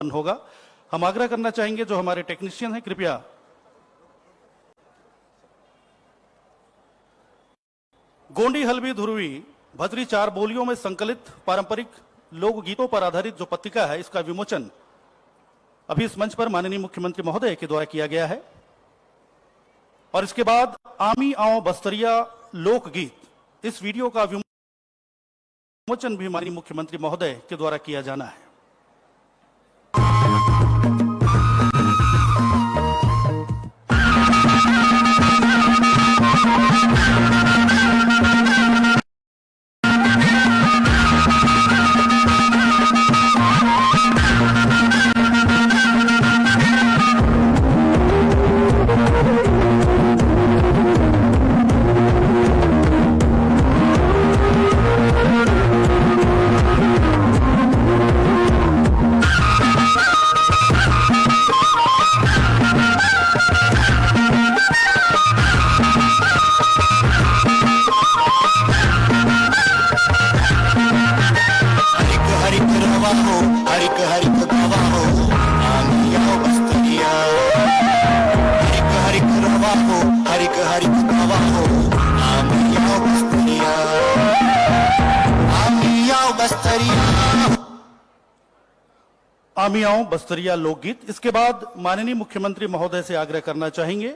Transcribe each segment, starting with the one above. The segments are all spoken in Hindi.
होगा। हम आग्रह करना चाहेंगे जो हमारे टेक्नीशियन हैं, कृपया गोंडी हलवी धुरवी भद्री 4 बोलियों में संकलित पारंपरिक लोकगीतों पर आधारित जो पत्रिका है, इसका विमोचन अभी इस मंच पर माननीय मुख्यमंत्री महोदय के द्वारा किया गया है। और इसके बाद आमी आओ बस्तरिया लोकगीत, इस वीडियो का विमोचन भी माननीय मुख्यमंत्री महोदय के द्वारा किया जाना है। हरिक हरिक गावा हो आमी आओ बस्तरिया, हरिक हरिक रवा हो हरिक हरिक गावा हो आमी आओ बस्तरिया, आमी आओ बस्तरिया। आमी आओ बस्तरिया लोकगीत। इसके बाद माननीय मुख्यमंत्री महोदय से आग्रह करना चाहेंगे,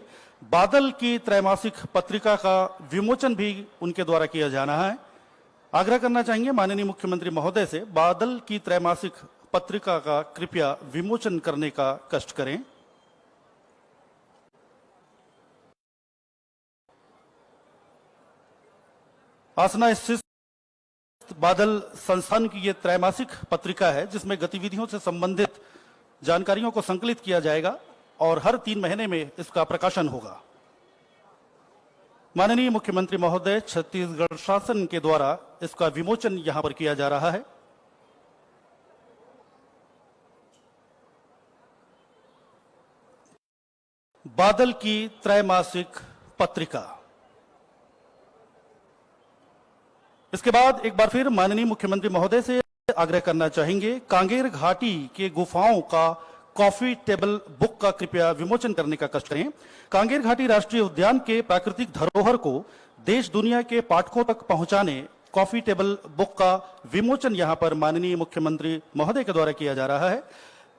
बादल की त्रैमासिक पत्रिका का विमोचन भी उनके द्वारा किया जाना है। आग्रह करना चाहेंगे माननीय मुख्यमंत्री महोदय से, बादल की त्रैमासिक पत्रिका का कृपया विमोचन करने का कष्ट करें। आसना स्थित बादल संस्थान की यह त्रैमासिक पत्रिका है, जिसमें गतिविधियों से संबंधित जानकारियों को संकलित किया जाएगा और हर 3 महीने में इसका प्रकाशन होगा। माननीय मुख्यमंत्री महोदय छत्तीसगढ़ शासन के द्वारा इसका विमोचन यहां पर किया जा रहा है। बादल की त्रैमासिक पत्रिका। इसके बाद एक बार फिर माननीय मुख्यमंत्री महोदय से आग्रह करना चाहेंगे, कांगेर घाटी के गुफाओं का कॉफी टेबल बुक का कृपया विमोचन करने का कष्ट करें। कांगेर घाटी राष्ट्रीय उद्यान के प्राकृतिक धरोहर को देश दुनिया के पाठकों तक पहुंचाने कॉफी टेबल बुक का विमोचन यहां पर माननीय मुख्यमंत्री महोदय के द्वारा किया जा रहा है।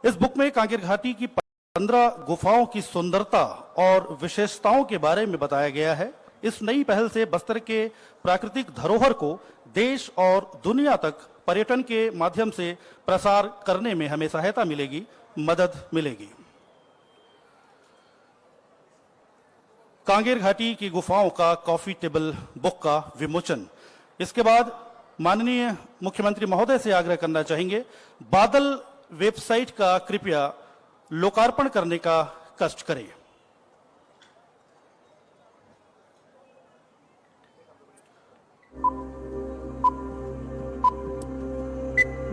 इस बुक में कांगेर घाटी की 15 गुफाओं की सुंदरता और विशेषताओं के बारे में बताया गया है। इस नई पहल से बस्तर के प्राकृतिक धरोहर को देश और दुनिया तक पर्यटन के माध्यम से प्रसार करने में हमें सहायता मिलेगी, मदद मिलेगी। कांगेर घाटी की गुफाओं का कॉफी टेबल बुक का विमोचन। इसके बाद माननीय मुख्यमंत्री महोदय से आग्रह करना चाहेंगे, बादल वेबसाइट का कृपया लोकार्पण करने का कष्ट करें।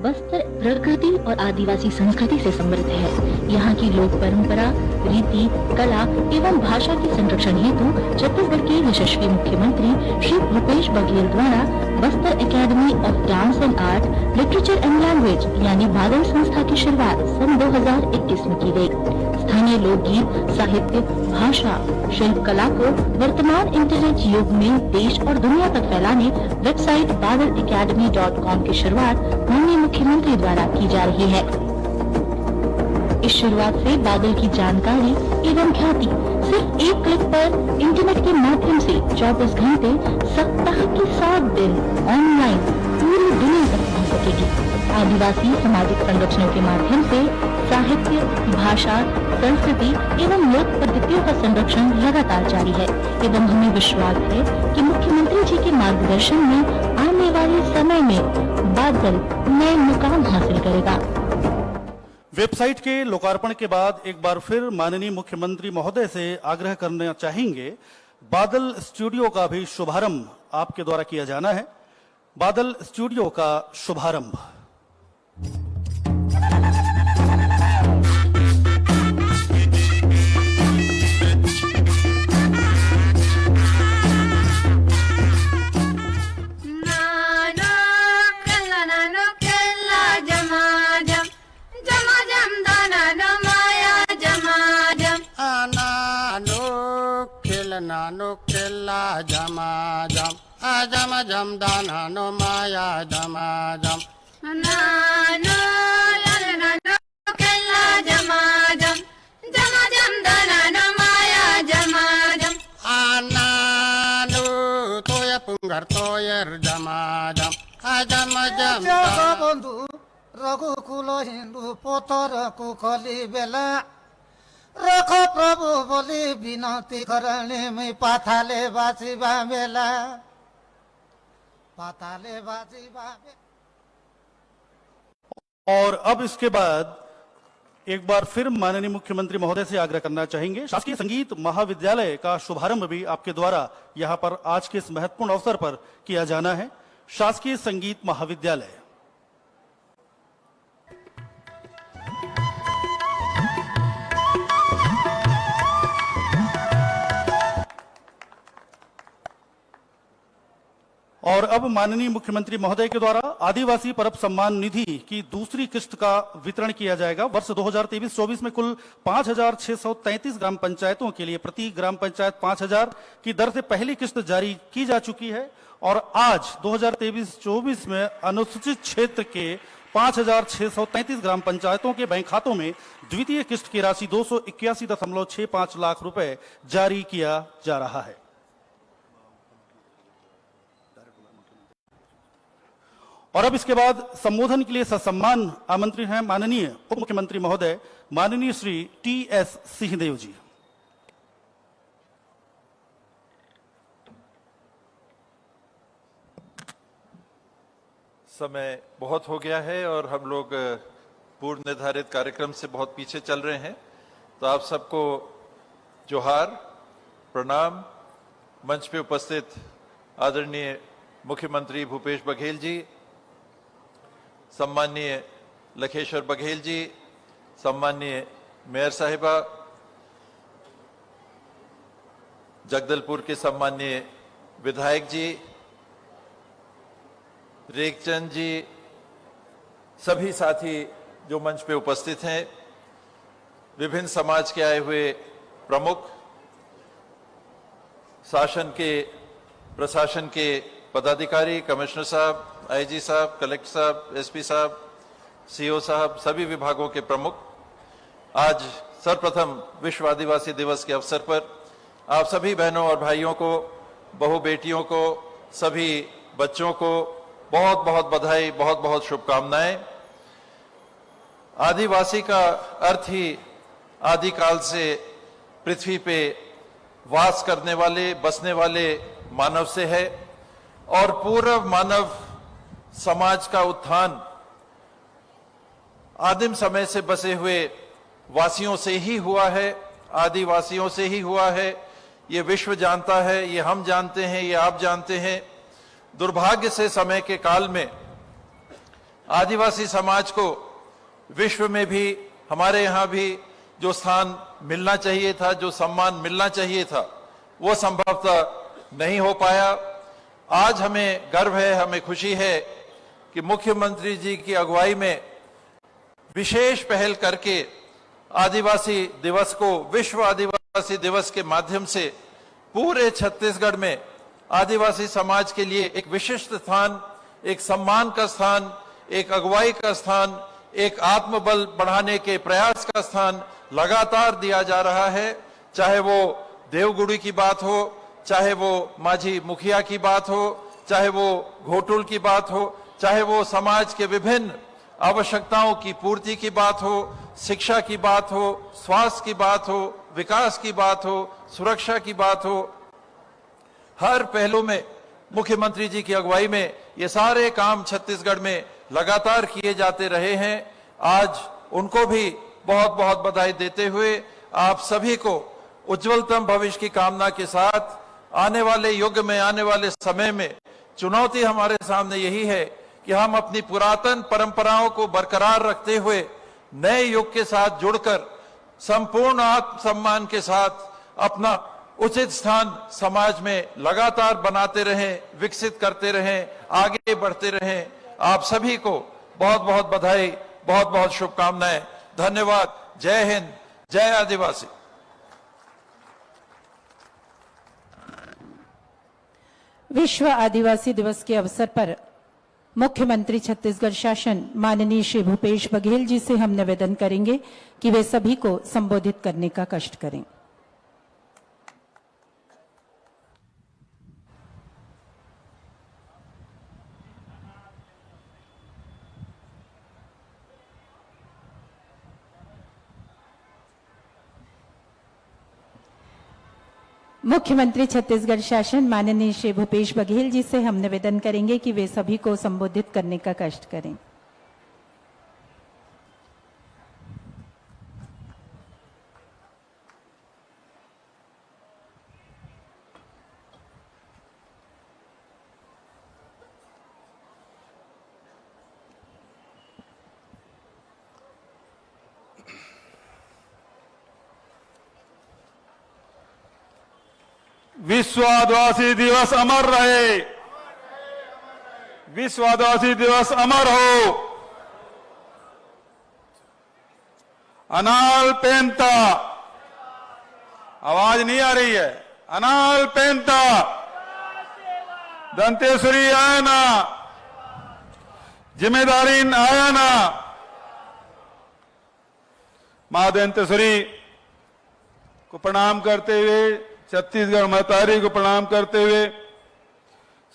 बस्तर प्रकृति और आदिवासी संस्कृति से समृद्ध है। यहाँ की लोक परंपरा, रीति, कला एवं भाषा के संरक्षण हेतु छत्तीसगढ़ के यशस्वी मुख्यमंत्री श्री भूपेश बघेल द्वारा Bastar academy of dance and art, literature and language यानी बादल संस्था की शुरुआत सन 2021 में की गई। स्थानीय लोकगीत, साहित्य, भाषा, शिल्प कला को वर्तमान इंटरनेट युग में देश और दुनिया तक फैलाने वेबसाइट baadalacademy.com की शुरुआत माननीय मुख्यमंत्री द्वारा की जा रही है। इस शुरुआत से बादल की जानकारी एवं ख्याति सिर्फ एक क्लिक पर इंटरनेट के माध्यम से 24 घंटे सप्ताह के 7 दिन ऑनलाइन पूरी दुनिया तक पहुंच सकेगी। आदिवासी सामाजिक संरक्षणों के माध्यम से साहित्य, भाषा, संस्कृति एवं लोक पद्धतियों का संरक्षण लगातार जारी है एवं हमें विश्वास है कि मुख्यमंत्री जी के मार्गदर्शन में आने वाले समय में बादल नए मुकाम हासिल करेगा। वेबसाइट के लोकार्पण के बाद एक बार फिर माननीय मुख्यमंत्री महोदय से आग्रह करना चाहेंगे, बादल स्टूडियो का भी शुभारंभ आपके द्वारा किया जाना है। बादल स्टूडियो का शुभारंभ। Jam नानो केला जमा जम अजम जम दानानो माया जमा जम नानो यार नानो केला जमा जम दानानो माया जमा जम आनानो तोय पुंगर तोयर जमा जम अजम जम बंधु रघुकुल हिंदू पोतर कुखली बेला रख प्रभु बोली विनती करने में पाथाले बासीबा मेला पाथाले बासीबा। और अब इसके बाद एक बार फिर माननीय मुख्यमंत्री महोदय से आग्रह करना चाहेंगे, शासकीय संगीत महाविद्यालय का शुभारंभ भी आपके द्वारा यहां पर आज के इस महत्वपूर्ण अवसर पर किया जाना है। शासकीय संगीत महाविद्यालय। और अब माननीय मुख्यमंत्री महोदय के द्वारा आदिवासी परब सम्मान निधि की दूसरी किस्त का वितरण किया जाएगा। वर्ष 2023-24 में कुल 5,633 ग्राम पंचायतों के लिए प्रति ग्राम पंचायत 5,000 की दर से पहली किस्त जारी की जा चुकी है और आज 2023-24 में अनुसूचित क्षेत्र के 5,633 ग्राम पंचायतों के बैंक खातों में द्वितीय किस्त की राशि 281.65 लाख रुपए जारी किया जा रहा है। और अब इसके बाद संबोधन के लिए ससम्मान आमंत्रित हैं माननीय उप मुख्यमंत्री महोदय माननीय श्री टी.एस. सिंहदेव जी। समय बहुत हो गया है और हम लोग पूर्व निर्धारित कार्यक्रम से बहुत पीछे चल रहे हैं, तो आप सबको जोहार, प्रणाम। मंच पे उपस्थित आदरणीय मुख्यमंत्री भूपेश बघेल जी, सम्माननीय लखेश्वर बघेल जी, सम्माननीय मेयर साहिबा, जगदलपुर के सम्माननीय विधायक जी, रेखचंद जी, सभी साथी जो मंच पे उपस्थित हैं, विभिन्न समाज के आए हुए प्रमुख, शासन के प्रशासन के पदाधिकारी, कमिश्नर साहब, आईजी साहब, कलेक्टर साहब, एसपी साहब, सीओ साहब, सभी विभागों के प्रमुख, आज सर्वप्रथम विश्व आदिवासी दिवस के अवसर पर आप सभी बहनों और भाइयों को, बहू बेटियों को, सभी बच्चों को बहुत बहुत बधाई, बहुत बहुत शुभकामनाएं। आदिवासी का अर्थ ही आदिकाल से पृथ्वी पे वास करने वाले, बसने वाले मानव से है और पूर्व मानव समाज का उत्थान आदिम समय से बसे हुए वासियों से ही हुआ है, आदिवासियों से ही हुआ है। ये विश्व जानता है, ये हम जानते हैं, ये आप जानते हैं। दुर्भाग्य से समय के काल में आदिवासी समाज को विश्व में भी, हमारे यहाँ भी जो स्थान मिलना चाहिए था, जो सम्मान मिलना चाहिए था, वो संभवतः नहीं हो पाया। आज हमें गर्व है, हमें खुशी है कि मुख्यमंत्री जी की अगुवाई में विशेष पहल करके आदिवासी दिवस को विश्व आदिवासी दिवस के माध्यम से पूरे छत्तीसगढ़ में आदिवासी समाज के लिए एक विशिष्ट स्थान, एक सम्मान का स्थान, एक अगुवाई का स्थान, एक आत्मबल बढ़ाने के प्रयास का स्थान लगातार दिया जा रहा है। चाहे वो देवगुड़ी की बात हो, चाहे वो माझी मुखिया की बात हो, चाहे वो घोटुल की बात हो, चाहे वो समाज के विभिन्न आवश्यकताओं की पूर्ति की बात हो, शिक्षा की बात हो, स्वास्थ्य की बात हो, विकास की बात हो, सुरक्षा की बात हो, हर पहलू में मुख्यमंत्री जी की अगुवाई में ये सारे काम छत्तीसगढ़ में लगातार किए जाते रहे हैं। आज उनको भी बहुत बहुत बधाई देते हुए आप सभी को उज्जवलतम भविष्य की कामना के साथ आने वाले युग में, आने वाले समय में चुनौती हमारे सामने यही है कि हम अपनी पुरातन परंपराओं को बरकरार रखते हुए नए युग के साथ जुड़कर संपूर्ण आत्मसम्मान के साथ अपना उचित स्थान समाज में लगातार बनाते रहें, विकसित करते रहें, आगे बढ़ते रहें। आप सभी को बहुत बहुत बधाई, बहुत बहुत शुभकामनाएं। धन्यवाद। जय हिंद, जय आदिवासी। विश्व आदिवासी दिवस के अवसर पर मुख्यमंत्री छत्तीसगढ़ शासन माननीय श्री भूपेश बघेल जी से हम निवेदन करेंगे कि वे सभी को संबोधित करने का कष्ट करें। मुख्यमंत्री छत्तीसगढ़ शासन माननीय श्री भूपेश बघेल जी से हम निवेदन करेंगे कि वे सभी को संबोधित करने का कष्ट करें। विश्व आदिवासी दिवस अमर रहे, विश्व आदिवासी दिवस अमर हो। अनाल पेंता, आवाज नहीं आ रही है। अनाल पेंता, दंतेश्वरी आया ना, जिम्मेदारी आया ना। मां दंतेश्वरी को प्रणाम करते हुए, छत्तीसगढ़ महतारी को प्रणाम करते हुए,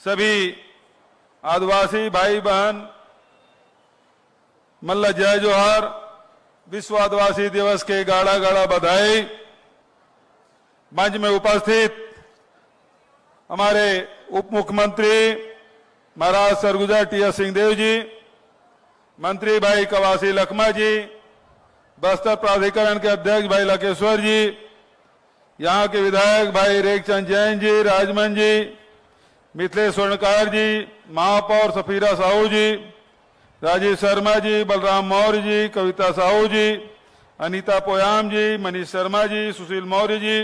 सभी आदिवासी भाई बहन मल्ला जय जोहार। विश्व आदिवासी दिवस के गाड़ा गाड़ा बधाई। मंच में उपस्थित हमारे उप मुख्यमंत्री महाराज सरगुजा टी.एस. सिंहदेव जी, मंत्री भाई कवासी लखमा जी, बस्तर प्राधिकरण के अध्यक्ष भाई लकेश्वर जी, यहाँ के विधायक भाई रेखचंद जैन जी, राजमन जी, मिथिलेश स्वर्णकार जी, महापौर सफीरा साहू जी, राजीव शर्मा जी, बलराम मौर्य जी, कविता साहू जी, अनीता पोयाम जी, मनीष शर्मा जी, सुशील मौर्य जी,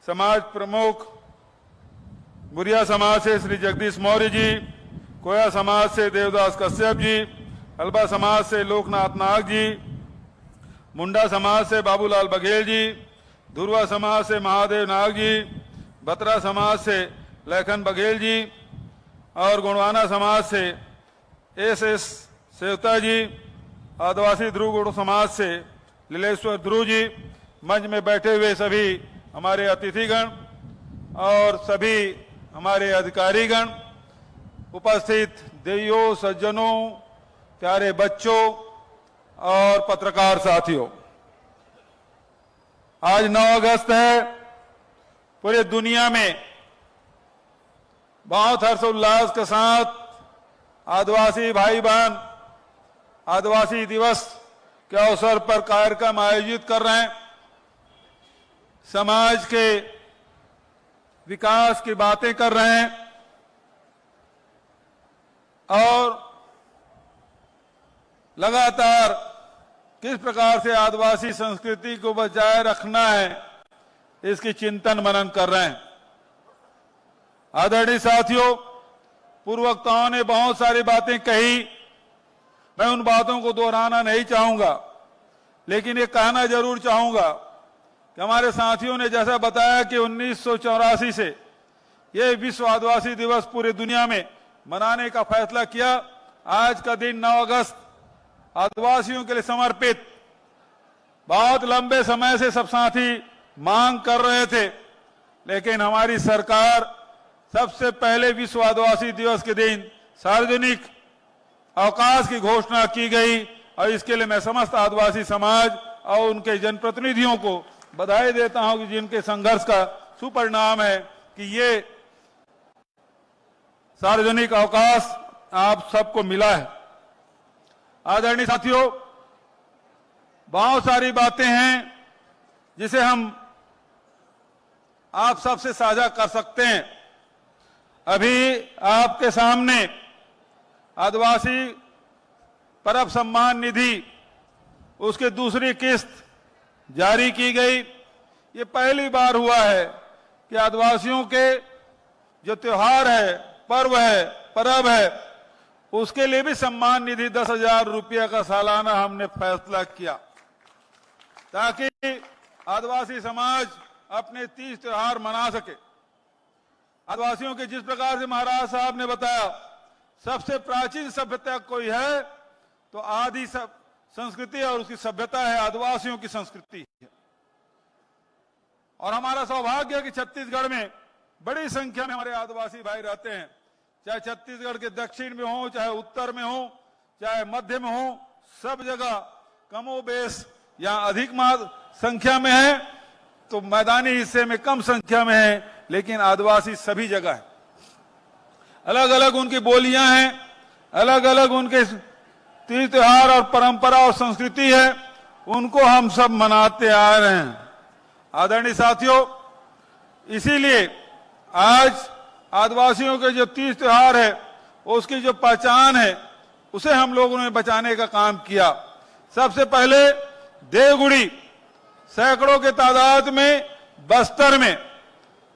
समाज प्रमुख बुरिया समाज से श्री जगदीश मौर्य जी, कोया समाज से देवदास कश्यप जी, हल्बा समाज से लोकनाथ नाग जी, मुंडा समाज से बाबूलाल बघेल जी, धुरवा समाज से महादेव नाग जी, बत्रा समाज से लखन बघेल जी और गुणवाना समाज से एस सेवता जी, आदिवासी ध्रुव गुण समाज से लीलेश्वर ध्रुव जी, मंच में बैठे हुए सभी हमारे अतिथिगण और सभी हमारे अधिकारीगण, उपस्थित देवियों, सज्जनों, प्यारे बच्चों और पत्रकार साथियों, आज 9 अगस्त है। पूरे दुनिया में बहुत हर्षोल्लास के साथ आदिवासी भाई बहन आदिवासी दिवस के अवसर पर कार्यक्रम आयोजित कर रहे हैं। समाज के विकास की बातें कर रहे हैं और लगातार किस प्रकार से आदिवासी संस्कृति को बचाए रखना है, इसकी चिंतन मनन कर रहे हैं। आदरणीय साथियों, पूर्ववक्ताओं ने बहुत सारी बातें कही, मैं उन बातों को दोहराना नहीं चाहूंगा, लेकिन ये कहना जरूर चाहूंगा कि हमारे साथियों ने जैसा बताया कि 1984 से ये विश्व आदिवासी दिवस पूरी दुनिया में मनाने का फैसला किया। आज का दिन 9 अगस्त आदिवासियों के लिए समर्पित। बहुत लंबे समय से सब साथी मांग कर रहे थे, लेकिन हमारी सरकार सबसे पहले विश्व आदिवासी दिवस के दिन सार्वजनिक अवकाश की घोषणा की गई और इसके लिए मैं समस्त आदिवासी समाज और उनके जनप्रतिनिधियों को बधाई देता हूं कि जिनके संघर्ष का सुपरिणाम है कि ये सार्वजनिक अवकाश आप सबको मिला है। आदरणीय साथियों, बहुत सारी बातें हैं जिसे हम आप सबसे साझा कर सकते हैं। अभी आपके सामने आदिवासी परब सम्मान निधि, उसकी दूसरी किस्त जारी की गई। ये पहली बार हुआ है कि आदिवासियों के जो त्योहार है, पर्व है, परब है, उसके लिए भी सम्मान निधि 10,000 रुपये का सालाना हमने फैसला किया, ताकि आदिवासी समाज अपने तीज त्योहार मना सके। आदिवासियों के जिस प्रकार से महाराज साहब ने बताया, सबसे प्राचीन सभ्यता कोई है तो आदि संस्कृति और उसकी सभ्यता है आदिवासियों की संस्कृति है। और हमारा सौभाग्य है कि छत्तीसगढ़ में बड़ी संख्या में हमारे आदिवासी भाई रहते हैं, चाहे छत्तीसगढ़ के दक्षिण में हो, चाहे उत्तर में हो, चाहे मध्य में हो, सब जगह कमोबेश या अधिक संख्या में है तो मैदानी हिस्से में कम संख्या में है, लेकिन आदिवासी सभी जगह है। अलग अलग उनकी बोलियां हैं, अलग अलग उनके तीज त्योहार और परंपरा और संस्कृति है, उनको हम सब मनाते आ रहे हैं। आदरणीय साथियों, इसीलिए आज आदिवासियों के जो तीज त्योहार है उसकी जो पहचान है उसे हम लोगों ने बचाने का काम किया। सबसे पहले देवगुड़ी सैकड़ों के तादाद में बस्तर में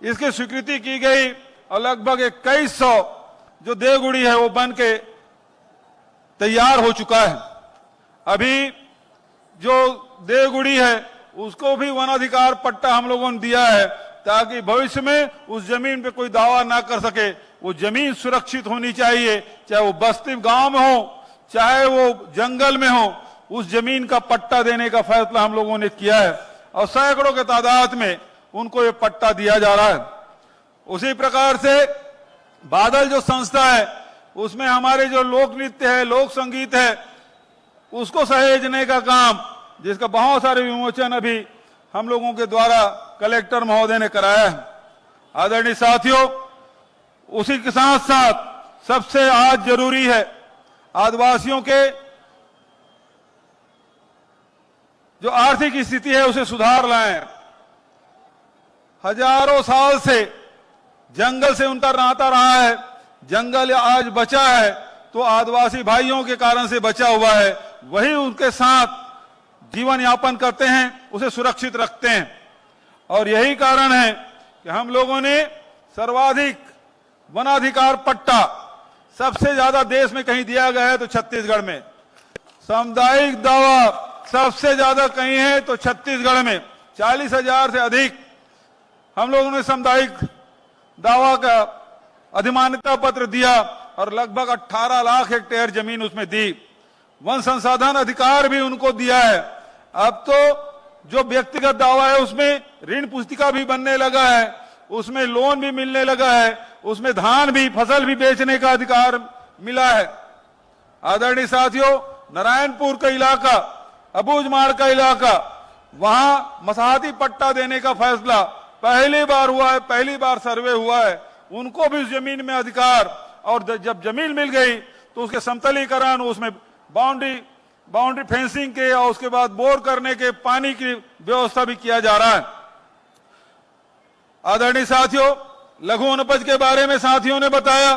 इसकी स्वीकृति की गई और लगभग 2100 जो देवगुड़ी है वो बन के तैयार हो चुका है। अभी जो देवगुड़ी है उसको भी वनाधिकार पट्टा हम लोगों ने दिया है ताकि भविष्य में उस जमीन पे कोई दावा ना कर सके। वो जमीन सुरक्षित होनी चाहिए, चाहे वो बस्ती गांव में हो चाहे वो जंगल में हो, उस जमीन का पट्टा देने का फैसला हम लोगों ने किया है और सैकड़ों के तादाद में उनको ये पट्टा दिया जा रहा है। उसी प्रकार से बादल जो संस्था है उसमें हमारे जो लोक नृत्य है, लोक संगीत है, उसको सहेजने का काम, जिसका बहुत सारे विमोचन अभी हम लोगों के द्वारा कलेक्टर महोदय ने कराया है। आदरणीय साथियों, उसी के साथ साथ सबसे आज जरूरी है आदिवासियों के जो आर्थिक स्थिति है उसे सुधार लाएं। हजारों साल से जंगल से उनका नाता रहा है, जंगल आज बचा है तो आदिवासी भाइयों के कारण से बचा हुआ है, वही उनके साथ जीवन यापन करते हैं, उसे सुरक्षित रखते हैं। और यही कारण है कि हम लोगों ने सर्वाधिक वनाधिकार पट्टा सबसे ज्यादा देश में कहीं दिया गया है तो छत्तीसगढ़ में। सामुदायिक दावा सबसे ज्यादा कहीं है तो छत्तीसगढ़ में 40,000 से अधिक हम लोगों ने सामुदायिक दावा का अधिमान्यता पत्र दिया और लगभग 18 लाख हेक्टेयर जमीन उसमें दी। वन संसाधन अधिकार भी उनको दिया है। अब तो जो व्यक्तिगत दावा है उसमें ऋण पुस्तिका भी बनने लगा है, उसमें लोन भी मिलने लगा है, उसमें धान भी, फसल भी बेचने का अधिकार मिला है। आदरणीय साथियों, नारायणपुर का इलाका, अबूझमाड़ का इलाका, वहां मसाहती पट्टा देने का फैसला पहली बार हुआ है, पहली बार सर्वे हुआ है। उनको भी उस जमीन में अधिकार, और जब जमीन मिल गई तो उसके समतलीकरण, उसमें बाउंड्री फेंसिंग के और उसके बाद बोर करने के पानी की व्यवस्था भी किया जा रहा है। आदरणीय साथियों, लघु वनोपज के बारे में साथियों ने बताया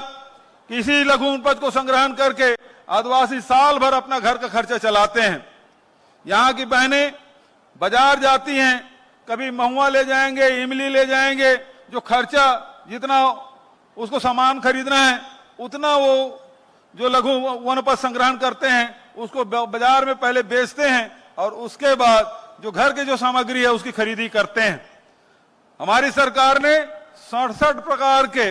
कि इसी लघु वनोपज को संग्रहण करके आदिवासी साल भर अपना घर का खर्चा चलाते हैं। यहाँ की बहनें बाजार जाती हैं, कभी महुआ ले जाएंगे, इमली ले जाएंगे, जो खर्चा जितना उसको सामान खरीदना है उतना वो जो लघु वनोपज संग्रहण करते हैं उसको बाजार में पहले बेचते हैं और उसके बाद जो घर की जो सामग्री है उसकी खरीदी करते हैं। हमारी सरकार ने 67 प्रकार के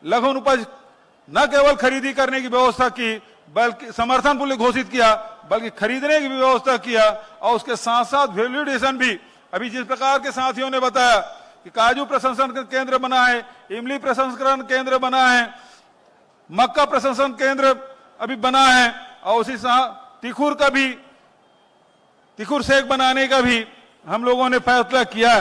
लघु वनोपज न केवल खरीदी करने की व्यवस्था की, बल्कि समर्थन मूल्य घोषित किया, बल्कि खरीदने की व्यवस्था किया और उसके साथ साथ वैल्यू एडिशन भी। अभी जिस प्रकार के साथियों ने बताया कि काजू प्रसंस्करण केंद्र बना है, इमली प्रसंस्करण केंद्र बना है, मक्का प्रसंस्करण केंद्र अभी बना है और उसी साथ तिखुर सेक बनाने का भी हम लोगों ने फैसला किया।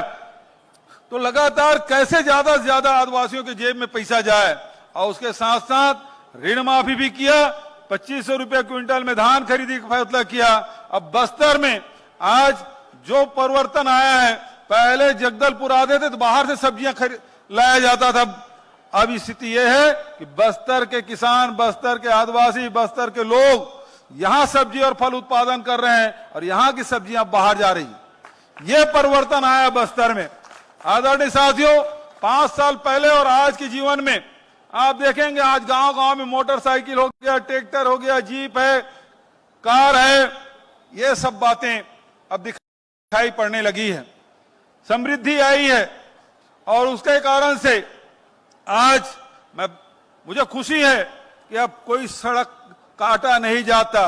तो लगातार कैसे ज्यादा से ज्यादा आदिवासियों के जेब में पैसा जाए, और उसके साथ साथ ऋण माफी भी किया। 2500 रुपये क्विंटल में धान खरीदी का फैसला किया। अब बस्तर में आज जो परिवर्तन आया है, पहले जगदलपुर आते थे तो बाहर से सब्जियां लाया जाता था। अब स्थिति यह है कि बस्तर के किसान, बस्तर के आदिवासी, बस्तर के लोग यहां सब्जी और फल उत्पादन कर रहे हैं और यहां की सब्जियां बाहर जा रही हैं। यह परिवर्तन आया बस्तर में। आदरणीय साथियों, 5 साल पहले और आज के जीवन में आप देखेंगे आज गांव गांव में मोटरसाइकिल हो गया, ट्रैक्टर हो गया, जीप है, कार है, ये सब बातें अब दिखाई पड़ने लगी है। समृद्धि आई है और उसके कारण से आज मुझे खुशी है कि अब कोई सड़क काटा नहीं जाता,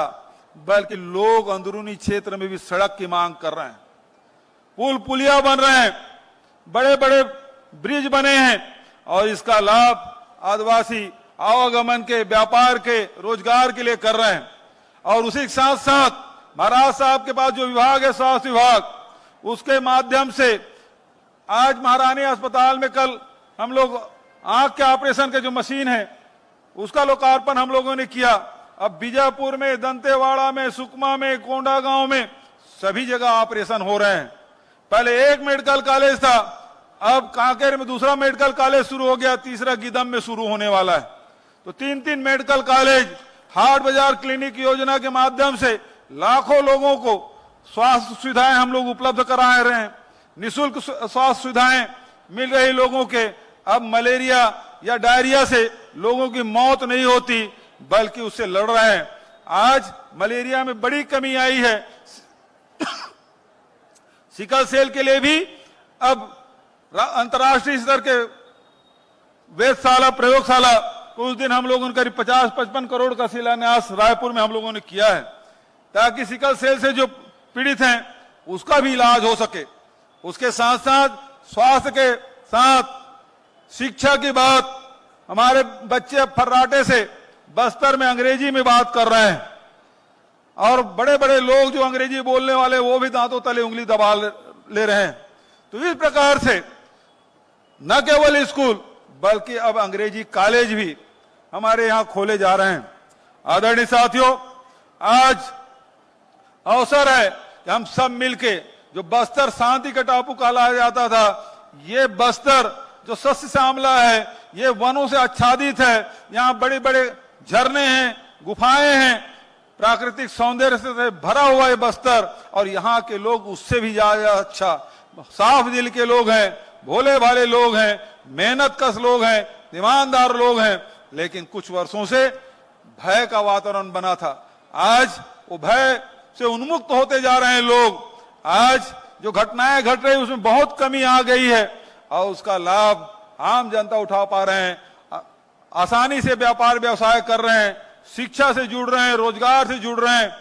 बल्कि लोग अंदरूनी क्षेत्र में भी सड़क की मांग कर रहे हैं। पुल पुलिया बन रहे हैं, बड़े बड़े ब्रिज बने हैं और इसका लाभ आदिवासी आवागमन के, व्यापार के, रोजगार के लिए कर रहे हैं। और उसी के साथ साथ महाराज साहब के पास जो विभाग है, स्वास्थ्य विभाग, उसके माध्यम से आज महारानी अस्पताल में कल हम लोग आंख के ऑपरेशन के जो मशीन है उसका लोकार्पण हम लोगों ने किया। अब बीजापुर में, दंतेवाड़ा में, सुकमा में, कोंडागांव में सभी जगह ऑपरेशन हो रहे हैं। पहले एक मेडिकल कॉलेज था, अब कांकेर में दूसरा मेडिकल कॉलेज शुरू हो गया, तीसरा गीदम में शुरू होने वाला है। तो 3-3 मेडिकल कॉलेज, हाट बाजार क्लिनिक योजना के माध्यम से लाखों लोगों को स्वास्थ्य सुविधाएं हम लोग उपलब्ध करा रहे हैं। निःशुल्क स्वास्थ्य सुविधाएं मिल रही लोगों के। अब मलेरिया या डायरिया से लोगों की मौत नहीं होती, बल्कि उससे लड़ रहे हैं। आज मलेरिया में बड़ी कमी आई है। सिकल सेल के लिए भी अब अंतर्राष्ट्रीय स्तर के वेधशाला, प्रयोगशाला, उस दिन हम लोगों ने करीब 50-55 करोड़ का शिलान्यास रायपुर में हम लोगों ने किया है, ताकि सिकल सेल से जो पीड़ित हैं उसका भी इलाज हो सके। उसके साथ साथ स्वास्थ्य के साथ शिक्षा की बात, हमारे बच्चे फर्राटे से बस्तर में अंग्रेजी में बात कर रहे हैं और बड़े बड़े लोग जो अंग्रेजी बोलने वाले वो भी दांतों तले उंगली दबा ले रहे हैं। तो इस प्रकार से न केवल स्कूल बल्कि अब अंग्रेजी कॉलेज भी हमारे यहां खोले जा रहे हैं। आदरणीय साथियों, आज अवसर है कि हम सब मिलके, जो बस्तर शांति का टापू कहा जाता था, ये बस्तर जो सस्य श्यामला है, ये वनों से आच्छादित है, यहाँ बड़े बड़े झरने हैं, गुफाएं हैं, प्राकृतिक सौंदर्य से भरा हुआ है बस्तर। और यहाँ के लोग उससे भी ज्यादा अच्छा, साफ दिल के लोग हैं, भोले भाले लोग हैं, मेहनत कश लोग हैं, ईमानदार लोग हैं। लेकिन कुछ वर्षों से भय का वातावरण बना था, आज वो भय से उन्मुक्त होते जा रहे हैं लोग। आज जो घटनाएं घट रही उसमें बहुत कमी आ गई है और उसका लाभ आम जनता उठा पा रहे हैं। आसानी से व्यापार व्यवसाय कर रहे हैं, शिक्षा से जुड़ रहे हैं, रोजगार से जुड़ रहे हैं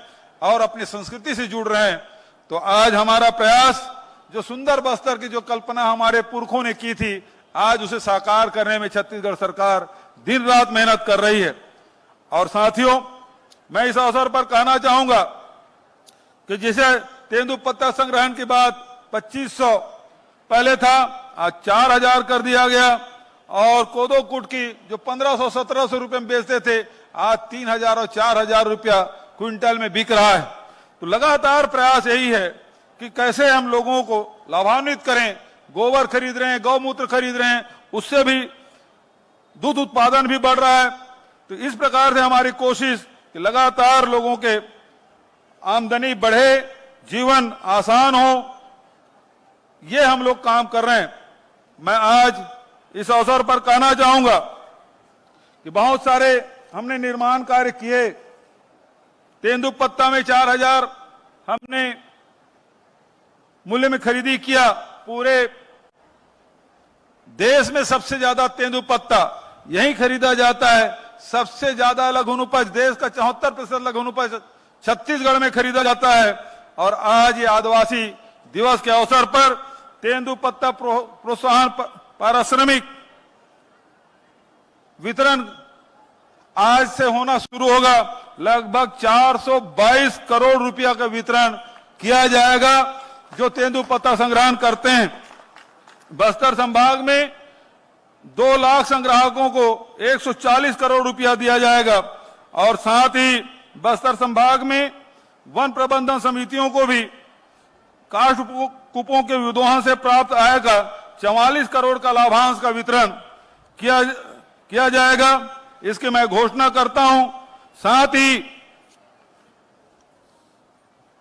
और अपनी संस्कृति से जुड़ रहे हैं। तो आज हमारा प्रयास, जो सुंदर बस्तर की जो कल्पना हमारे पुरखों ने की थी, आज उसे साकार करने में छत्तीसगढ़ सरकार दिन रात मेहनत कर रही है। और साथियों, मैं इस अवसर पर कहना चाहूंगा कि जैसे तेंदुपत्ता संग्रहण की बात 2500 पहले था, आज 4000 कर दिया गया। और कोदो कूट की जो 1500-1700 रुपए में बेचते थे, आज 3000 और 4000 रुपया क्विंटल में बिक रहा है। तो लगातार प्रयास यही है कि कैसे हम लोगों को लाभान्वित करें। गोबर खरीद रहे हैं, गौमूत्र खरीद रहे हैं, उससे भी दूध उत्पादन भी बढ़ रहा है। तो इस प्रकार से हमारी कोशिश कि लगातार लोगों के आमदनी बढ़े, जीवन आसान हो, ये हम लोग काम कर रहे हैं। मैं आज इस अवसर पर कहना चाहूंगा कि बहुत सारे हमने निर्माण कार्य किए। तेंदुपत्ता में 4000 हमने मूल्य में खरीदी किया। पूरे देश में सबसे ज्यादा तेंदुपत्ता यही खरीदा जाता है। सबसे ज्यादा लघुनुपज, देश का 74% लघुनुपज छत्तीसगढ़ में खरीदा जाता है। और आज ये आदिवासी दिवस के अवसर पर तेंदुपत्ता प्रोत्साहन पारिश्रमिक वितरण आज से होना शुरू होगा। लगभग 422 करोड़ रुपया का वितरण किया जाएगा जो तेंदुपत्ता संग्रहण करते हैं। बस्तर संभाग में 2 लाख संग्राहकों को 140 करोड़ रुपया दिया जाएगा। और साथ ही बस्तर संभाग में वन प्रबंधन समितियों को भी काष्ठ कूपों के विद्रोह से प्राप्त आय का 44 करोड़ का लाभांश का वितरण किया जाएगा। इसकी मैं घोषणा करता हूं। साथ ही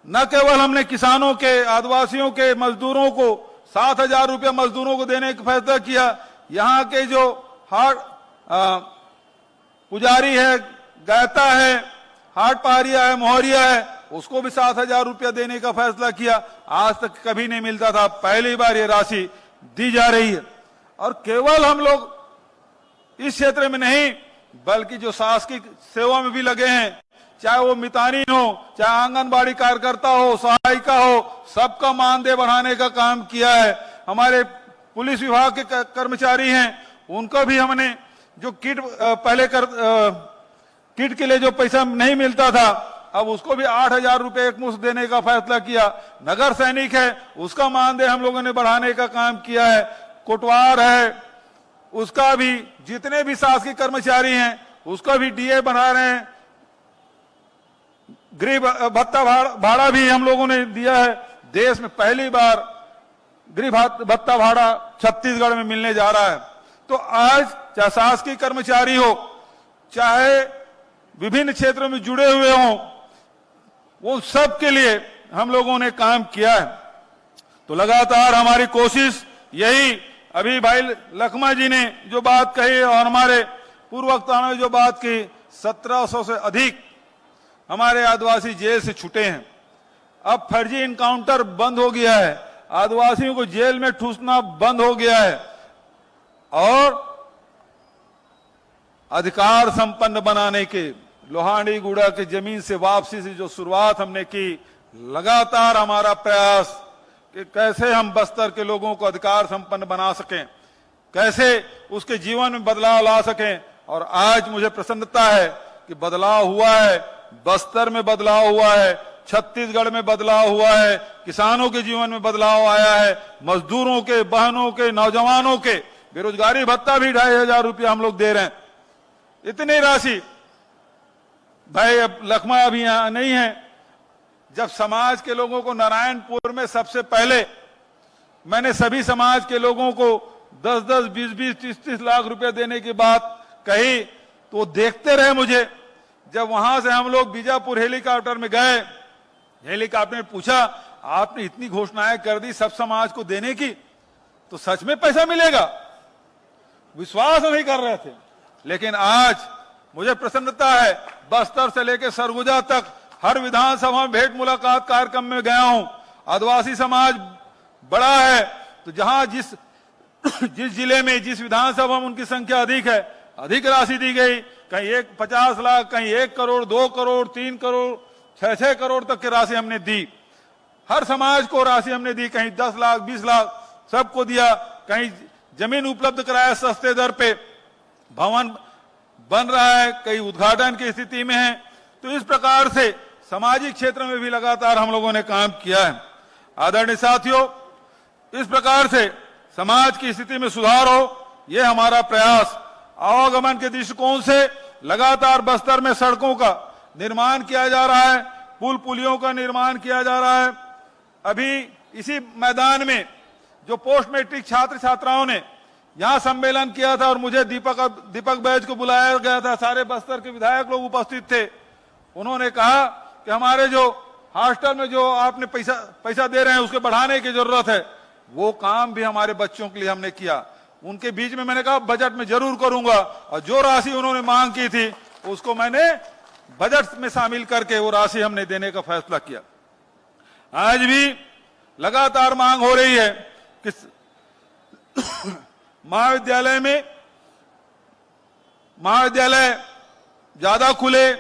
न केवल हमने किसानों के, आदिवासियों के मजदूरों को 7000 रुपया मजदूरों को देने का फैसला किया। यहाँ के जो पुजारी है, गायता है, हाट पहाड़िया है, मोहरिया है, उसको भी 7,000 रुपया देने का फैसला किया। आज तक कभी नहीं मिलता था, पहली बार ये राशि दी जा रही है। और केवल हम लोग इस क्षेत्र में नहीं बल्कि जो शासकीय सेवा में भी लगे हैं, चाहे वो मितानिन हो, चाहे आंगनबाड़ी कार्यकर्ता हो, सहायिका हो, सबका मानदेय बढ़ाने का काम किया है। हमारे पुलिस विभाग के कर्मचारी हैं, उनको भी हमने जो किट पहले किट के लिए जो पैसा नहीं मिलता था, अब उसको भी 8,000 रुपए एक मुश्त देने का फैसला किया। नगर सैनिक है, उसका मानदेय हम लोगों ने बढ़ाने का काम किया है। कोटवार है, उसका भी, जितने भी शासकीय कर्मचारी हैं उसका भी डीए बढ़ा रहे हैं। गृह भत्ता भाड़ा भी हम लोगों ने दिया है। देश में पहली बार गृह भत्ता भाड़ा छत्तीसगढ़ में मिलने जा रहा है। तो आज चाहे शासकीय कर्मचारी हो, चाहे विभिन्न क्षेत्रों में जुड़े हुए हों, वो सब के लिए हम लोगों ने काम किया है। तो लगातार हमारी कोशिश यही, अभी भाई लखमा जी ने जो बात कही और हमारे पूर्व वक्ताओं ने जो बात की, 1700 से अधिक हमारे आदिवासी जेल से छूटे हैं। अब फर्जी इनकाउंटर बंद हो गया है, आदिवासियों को जेल में ठूसना बंद हो गया है और अधिकार संपन्न बनाने के लोहांडीगुड़ा की जमीन से वापसी से जो शुरुआत हमने की, लगातार हमारा प्रयास कि कैसे हम बस्तर के लोगों को अधिकार संपन्न बना सकें, कैसे उसके जीवन में बदलाव ला सकें। और आज मुझे प्रसन्नता है कि बदलाव हुआ है, बस्तर में बदलाव हुआ है, छत्तीसगढ़ में बदलाव हुआ है, किसानों के जीवन में बदलाव आया है, मजदूरों के, बहनों के, नौजवानों के बेरोजगारी भत्ता भी 2,500 रुपया हम लोग दे रहे हैं। इतनी राशि भाई, अब लखमा अभी यहां नहीं है, जब समाज के लोगों को नारायणपुर में सबसे पहले मैंने सभी समाज के लोगों को 10-10, 20-20, 30-30 लाख रुपया देने की बात कही, तो वो देखते रहे मुझे। जब वहां से हम लोग बीजापुर हेलीकॉप्टर में गए, हेलीकॉप्टर में पूछा, आपने इतनी घोषणाएं कर दी सब समाज को देने की, तो सच में पैसा मिलेगा? विश्वास नहीं कर रहे थे। लेकिन आज मुझे प्रसन्नता है, बस्तर से लेकर सरगुजा तक हर विधानसभा में भेंट मुलाकात कार्यक्रम में गया हूं। आदिवासी समाज बड़ा है, तो जहां जिस जिले में, जिस विधानसभा में उनकी संख्या अधिक है, अधिक राशि दी गई। कहीं 50 लाख, कहीं 1 करोड़, 2 करोड़, 3 करोड़, 6-6 करोड़ तक की राशि हमने दी। हर समाज को राशि हमने दी, कहीं 10 लाख, 20 लाख सबको दिया। कहीं जमीन उपलब्ध कराया सस्ते दर पे, भवन बन रहा है, कई उद्घाटन की स्थिति में है। तो इस प्रकार से सामाजिक क्षेत्र में भी लगातार हम लोगों ने काम किया है। आदरणीय साथियों, इस प्रकार से समाज की स्थिति में सुधार हो, ये हमारा प्रयास। आवागमन के दृष्टिकोण से लगातार बस्तर में सड़कों का निर्माण किया जा रहा है, पुल पुलियों का निर्माण किया जा रहा है। अभी इसी मैदान में जो पोस्ट मैट्रिक छात्र छात्राओं ने यहां सम्मेलन किया था और मुझे दीपक बैज को बुलाया गया था, सारे बस्तर के विधायक लोग उपस्थित थे। उन्होंने कहा कि हमारे जो हॉस्टल में जो आपने पैसा दे रहे हैं उसके बढ़ाने की जरूरत है। वो काम भी हमारे बच्चों के लिए हमने किया। उनके बीच में मैंने कहा बजट में जरूर करूंगा, और जो राशि उन्होंने मांग की थी उसको मैंने बजट में शामिल करके वो राशि हमने देने का फैसला किया। आज भी लगातार मांग हो रही है कि महाविद्यालय ज्यादा खुले,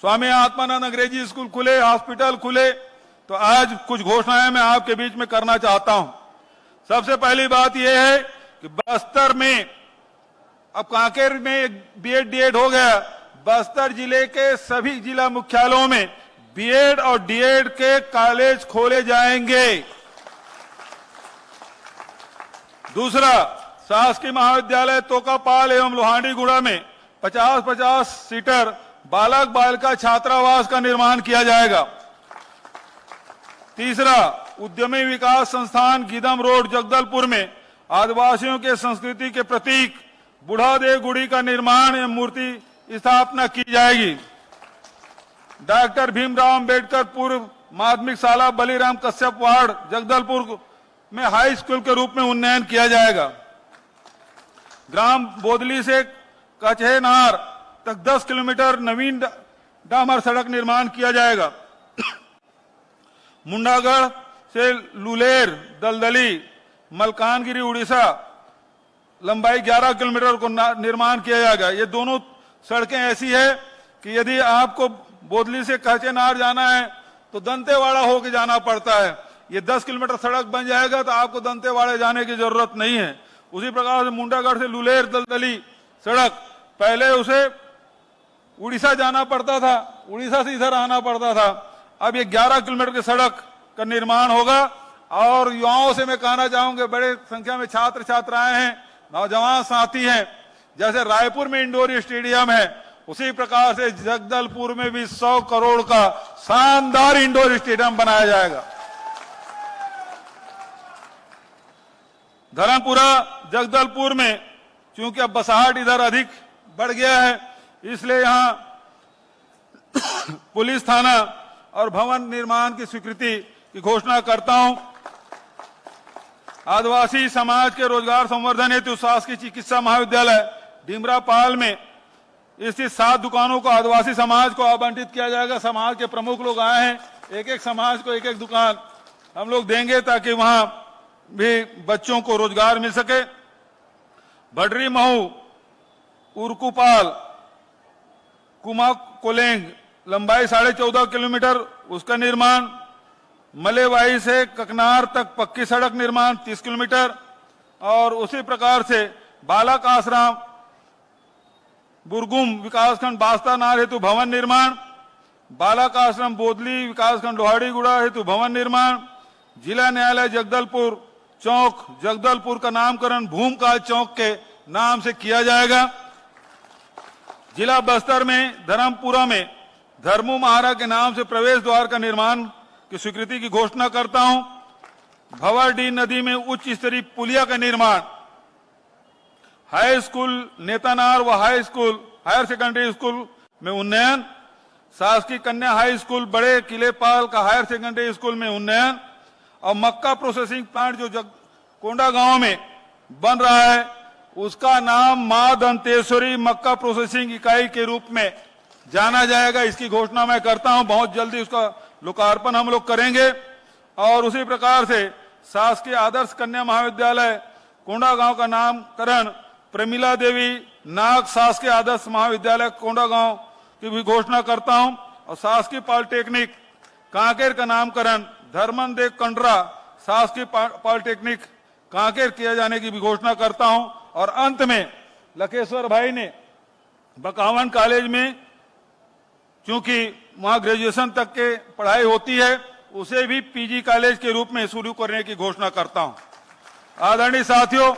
स्वामी आत्मानंद अंग्रेजी स्कूल खुले, हॉस्पिटल खुले। तो आज कुछ घोषणाएं मैं आपके बीच में करना चाहता हूं। सबसे पहली बात यह है कि बस्तर में, अब कांकेर में बीएड डीएड हो गया, बस्तर जिले के सभी जिला मुख्यालयों में बीएड और डीएड के कॉलेज खोले जाएंगे। दूसरा, शासकीय महाविद्यालय तोकापाल एवं लोहांडीगुड़ा में 50-50 सीटर बालक बालिका छात्रावास का निर्माण किया जाएगा। तीसरा, उद्यमी विकास संस्थान गीदम रोड जगदलपुर में आदिवासियों के संस्कृति के प्रतीक बुढ़ादेव गुड़ी का निर्माण एवं मूर्ति स्थापना की जाएगी। डॉक्टर भीमराव अंबेडकर पूर्व माध्यमिक शाला बलीराम कश्यप वार्ड जगदलपुर में हाई स्कूल के रूप में उन्नयन किया जाएगा। ग्राम बोदली से कचहेनार तक 10 किलोमीटर नवीन डामर सड़क निर्माण किया जाएगा। मुंडागढ़ से लुलेर दलदली मलकानगिरी उड़ीसा लंबाई 11 किलोमीटर को निर्माण किया जाएगा। ये दोनों सड़कें ऐसी है कि यदि आपको बोदली से कहचेनार जाना है तो दंतेवाड़ा होके जाना पड़ता है। ये 10 किलोमीटर सड़क बन जाएगा तो आपको दंतेवाड़ा जाने की जरूरत नहीं है। उसी प्रकार से मुंडागढ़ से लुलेर दलदली सड़क, पहले उसे उड़ीसा जाना पड़ता था, उड़ीसा से इधर आना पड़ता था। अब ये 11 किलोमीटर की सड़क का निर्माण होगा। और युवाओं से मैं कहना चाहूंगा, बड़े संख्या में छात्र छात्राएं हैं, नौजवान साथी हैं। जैसे रायपुर में इंडोर स्टेडियम है, उसी प्रकार से जगदलपुर में भी 100 करोड़ का शानदार इंडोर स्टेडियम बनाया जाएगा। धर्मपुरा जगदलपुर में चूंकि अब बसाहट इधर अधिक बढ़ गया है, इसलिए यहां पुलिस थाना और भवन निर्माण की स्वीकृति की घोषणा करता हूं। आदिवासी समाज के रोजगार संवर्धन हेतु शासकीय चिकित्सा महाविद्यालय डिमरापाल में स्थित 7 दुकानों को आदिवासी समाज को आवंटित किया जाएगा। समाज के प्रमुख लोग आए हैं, एक एक समाज को एक एक दुकान हम लोग देंगे ताकि वहां भी बच्चों को रोजगार मिल सके। भडरी महू उर्कुपाल कुमा कोलेंग लंबाई 14.5 किलोमीटर, उसका निर्माण। मलेवाई से ककनार तक पक्की सड़क निर्माण 30 किलोमीटर। और उसी प्रकार से बालक आश्रम बुरगुम विकासखंड बास्तानार हेतु भवन निर्माण। बालक आश्रम बोदली विकासखंड लोहाड़ीगुड़ा हेतु भवन निर्माण। जिला न्यायालय जगदलपुर चौक, जगदलपुर का नामकरण भूमकाल चौक के नाम से किया जाएगा। जिला बस्तर में धर्मपुरा में धर्मू महाराज के नाम से प्रवेश द्वार का निर्माण की स्वीकृति की घोषणा करता हूं। भंवरडीह नदी में उच्च स्तरीय पुलिया का निर्माण। हाई स्कूल नेतानार व हायर सेकेंडरी स्कूल में उन्नयन। शासकीय कन्या हाई स्कूल बड़े किलेपाल का हायर सेकेंडरी स्कूल में उन्नयन। और मक्का प्रोसेसिंग प्लांट जो कोंडा गांव में बन रहा है, उसका नाम मां दंतेश्वरी मक्का प्रोसेसिंग इकाई के रूप में जाना जाएगा। इसकी घोषणा मैं करता हूं, बहुत जल्दी उसका लोकार्पण हम लोग करेंगे। और उसी प्रकार से शासकीय आदर्श कन्या महाविद्यालय कोंडा गांव का नामकरण प्रमिला देवी नाग शासकीय आदर्श महाविद्यालय कोंडा गांव की भी घोषणा करता हूं। और शासकीय पॉलिटेक्निक कांकेर का नामकरण धर्मन देव कंडरा शासकीय पॉलिटेक्निक कांकेर किया जाने की भी घोषणा करता हूं। और अंत में लकेश्वर भाई ने बकावन कॉलेज में, चूंकि वहां ग्रेजुएशन तक के पढ़ाई होती है, उसे भी पीजी कॉलेज के रूप में शुरू करने की घोषणा करता हूं। आदरणीय साथियों,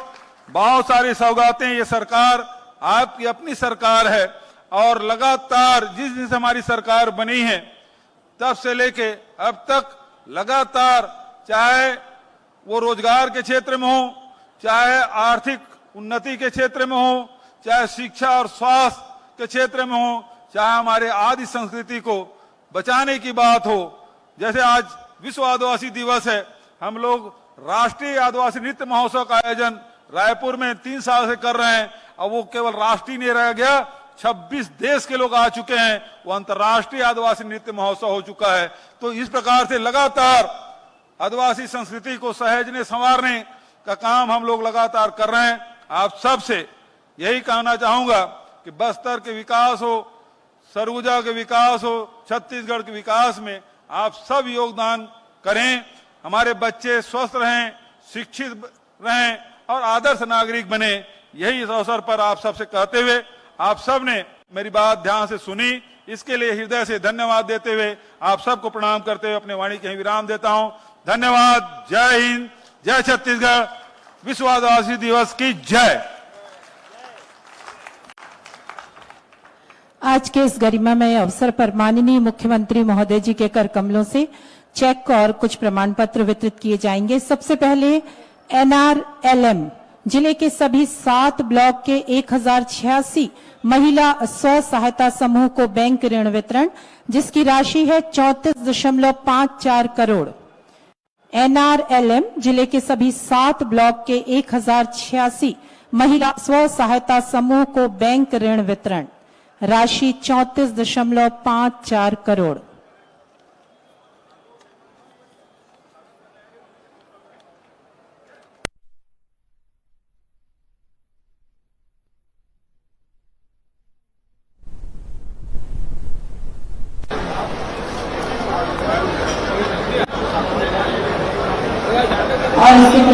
बहुत सारी सौगातें, ये सरकार आपकी अपनी सरकार है। और लगातार जिस दिन से हमारी सरकार बनी है तब से लेके अब तक लगातार, चाहे वो रोजगार के क्षेत्र में हो, चाहे आर्थिक उन्नति के क्षेत्र में हो, चाहे शिक्षा और स्वास्थ्य के क्षेत्र में हो, चाहे हमारे आदि संस्कृति को बचाने की बात हो। जैसे आज विश्व आदिवासी दिवस है, हम लोग राष्ट्रीय आदिवासी नृत्य महोत्सव का आयोजन रायपुर में 3 साल से कर रहे हैं। और वो केवल राष्ट्रीय नहीं रह गया, 26 देश के लोग आ चुके हैं, वो अंतर्राष्ट्रीय आदिवासी नृत्य महोत्सव हो चुका है। तो इस प्रकार से लगातार आदिवासी संस्कृति को सहेजने संवारने का काम हम लोग लगातार कर रहे हैं। आप सबसे यही कहना चाहूंगा कि बस्तर के विकास हो, सरगुजा के विकास हो, छत्तीसगढ़ के विकास में आप सब योगदान करें। हमारे बच्चे स्वस्थ रहें, शिक्षित रहें और आदर्श नागरिक बने। यही इस अवसर पर आप सबसे कहते हुए, आप सब ने मेरी बात ध्यान से सुनी, इसके लिए हृदय से धन्यवाद देते हुए आप सबको प्रणाम करते हुए अपने वाणी के विराम देता हूं। धन्यवाद। जय हिंद, जय छत्तीसगढ़, विश्व आदिवासी दिवस की जय। आज के इस गरिमामय अवसर पर माननीय मुख्यमंत्री महोदय जी के कर कमलों से चेक और कुछ प्रमाण पत्र वितरित किए जाएंगे। सबसे पहले NRLM जिले के सभी 7 ब्लॉक के 1086 महिला स्व सहायता समूह को बैंक ऋण वितरण, जिसकी राशि है 34.54 करोड़। NRLM जिले के सभी 7 ब्लॉक के 1086 महिला स्व सहायता समूह को बैंक ऋण वितरण, राशि 34.54 करोड़।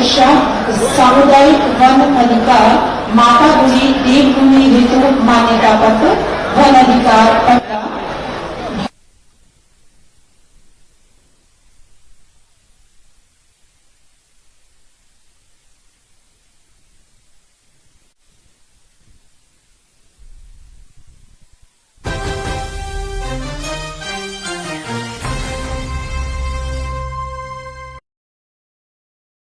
ओडिशा सामुदायिक वन अधिकार माता गुड़ी देवभूमि हेतु मान्यता पत्र वन अधिकार पट्टा